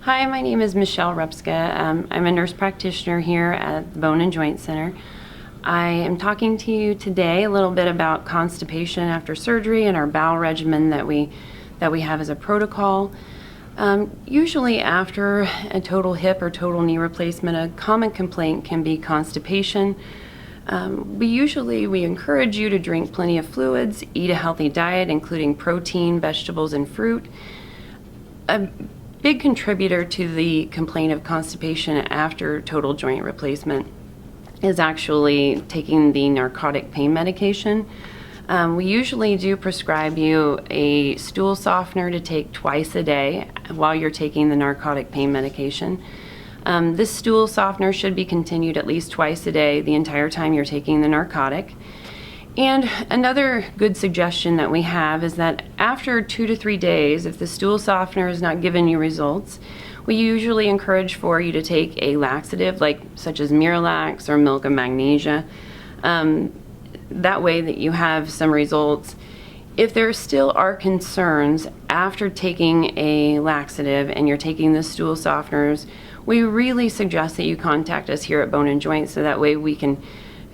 Hi, my name is Michelle Rupska. I'm a nurse practitioner here at the Bone and Joint Center. I am talking to you today a little bit about constipation after surgery and our bowel regimen that we have as a protocol. Usually after a total hip or total knee replacement, a common complaint can be constipation. We encourage you to drink plenty of fluids, eat a healthy diet including protein, vegetables, and fruit. A big contributor to the complaint of constipation after total joint replacement is actually taking the narcotic pain medication. We usually do prescribe you a stool softener to take twice a day while you're taking the narcotic pain medication. This stool softener should be continued at least twice a day the entire time you're taking the narcotic. And another good suggestion that we have is that after 2 to 3 days, if the stool softener is not giving you results, we usually encourage for you to take a laxative such as Miralax or milk of magnesia. That way that you have some results. If there still are concerns after taking a laxative and you're taking the stool softeners, we really suggest that you contact us here at Bone and Joint so that way we can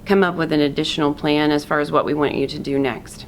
come up with an additional plan as far as what we want you to do next.